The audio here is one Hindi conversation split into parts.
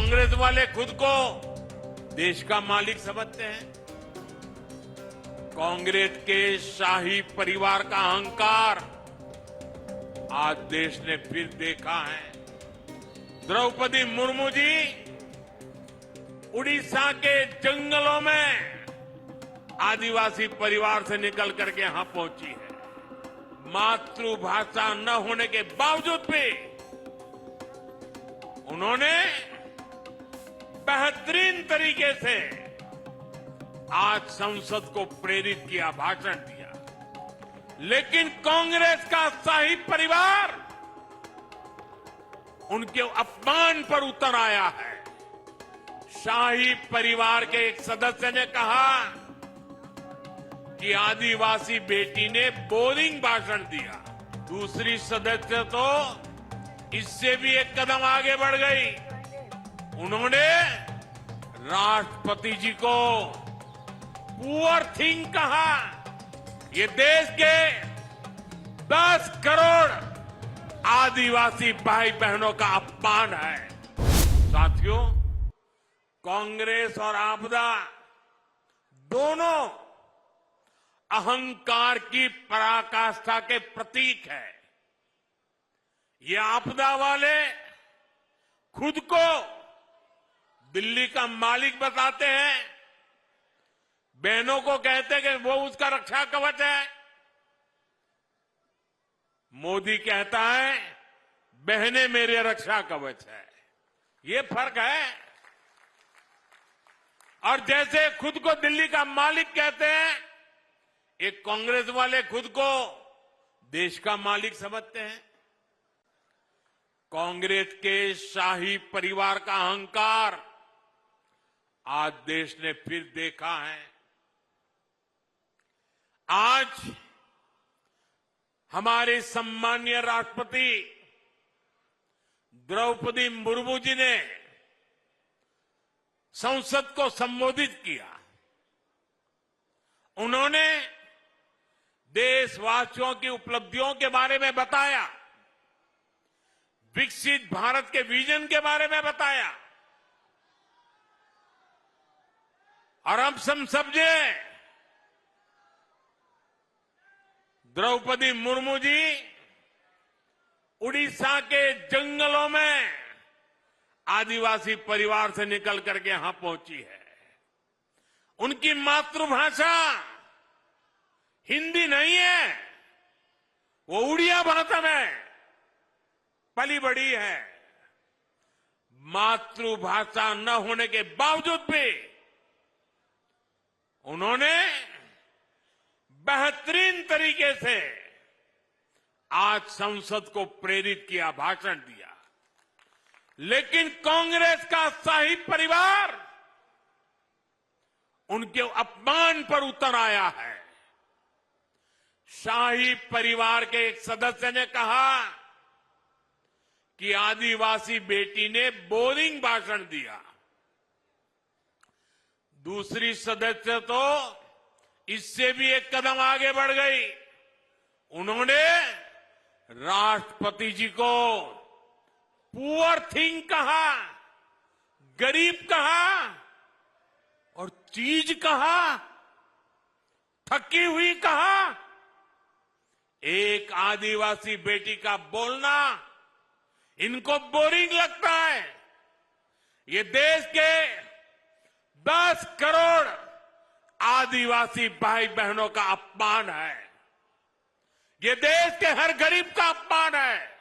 कांग्रेस वाले खुद को देश का मालिक समझते हैं। कांग्रेस के शाही परिवार का अहंकार आज देश ने फिर देखा है। द्रौपदी मुर्मू जी उड़ीसा के जंगलों में आदिवासी परिवार से निकल करके यहां पहुंची है। मातृभाषा न होने के बावजूद भी उन्होंने बेहतरीन तरीके से आज संसद को प्रेरित किया, भाषण दिया। लेकिन कांग्रेस का शाही परिवार उनके अपमान पर उतर आया है। शाही परिवार के एक सदस्य ने कहा कि आदिवासी बेटी ने बोरिंग भाषण दिया। दूसरी सदस्य तो इससे भी एक कदम आगे बढ़ गई। उन्होंने राष्ट्रपति जी को पुअर थिंग कहा। ये देश के 10 करोड़ आदिवासी भाई बहनों का अपमान है। साथियों, कांग्रेस और आपदा दोनों अहंकार की पराकाष्ठा के प्रतीक है। ये आपदा वाले खुद को दिल्ली का मालिक बताते हैं, बहनों को कहते हैं कि वो उसका रक्षा कवच है। मोदी कहता है बहनें मेरे रक्षा कवच है। ये फर्क है। और जैसे खुद को दिल्ली का मालिक कहते हैं, एक कांग्रेस वाले खुद को देश का मालिक समझते हैं। कांग्रेस के शाही परिवार का अहंकार आज देश ने फिर देखा है। आज हमारे सम्मानीय राष्ट्रपति द्रौपदी मुर्मू जी ने संसद को संबोधित किया। उन्होंने देशवासियों की उपलब्धियों के बारे में बताया, विकसित भारत के विजन के बारे में बताया। और हम समझे द्रौपदी मुर्मू जी उड़ीसा के जंगलों में आदिवासी परिवार से निकल करके यहां पहुंची है। उनकी मातृभाषा हिंदी नहीं है, वो उड़िया भाषा में पली बड़ी है। मातृभाषा न होने के बावजूद भी उन्होंने बेहतरीन तरीके से आज संसद को प्रेरित किया, भाषण दिया। लेकिन कांग्रेस का शाही परिवार उनके अपमान पर उतर आया है। शाही परिवार के एक सदस्य ने कहा कि आदिवासी बेटी ने बोरिंग भाषण दिया। दूसरी सदस्य तो इससे भी एक कदम आगे बढ़ गई। उन्होंने राष्ट्रपति जी को पुअर थिंग कहा, गरीब कहा और चीज कहा, थकी हुई कहा। एक आदिवासी बेटी का बोलना इनको बोरिंग लगता है। ये देश के 10 करोड़ आदिवासी भाई बहनों का अपमान है। ये देश के हर गरीब का अपमान है।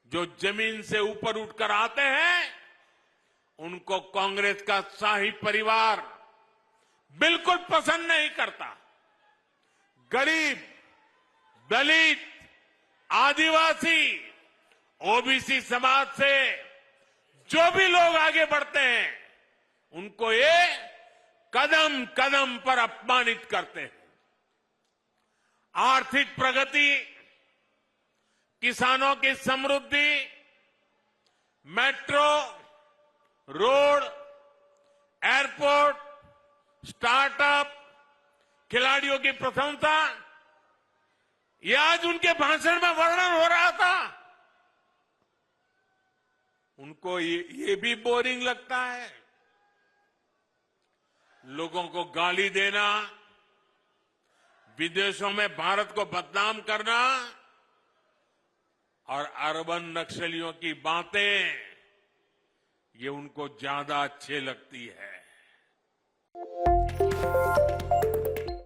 जो जमीन से ऊपर उठकर आते हैं, उनको कांग्रेस का शाही परिवार बिल्कुल पसंद नहीं करता। गरीब, दलित, आदिवासी, ओबीसी समाज से जो भी लोग आगे बढ़ते हैं, उनको ये कदम कदम पर अपमानित करते हैं। आर्थिक प्रगति, किसानों की समृद्धि, मेट्रो, रोड, एयरपोर्ट, स्टार्टअप, खिलाड़ियों की प्रशंसा, ये आज उनके भाषण में वर्णन हो रहा था। उनको ये भी बोरिंग लगता है। लोगों को गाली देना, विदेशों में भारत को बदनाम करना और अर्बन नक्सलियों की बातें, ये उनको ज्यादा अच्छी लगती है।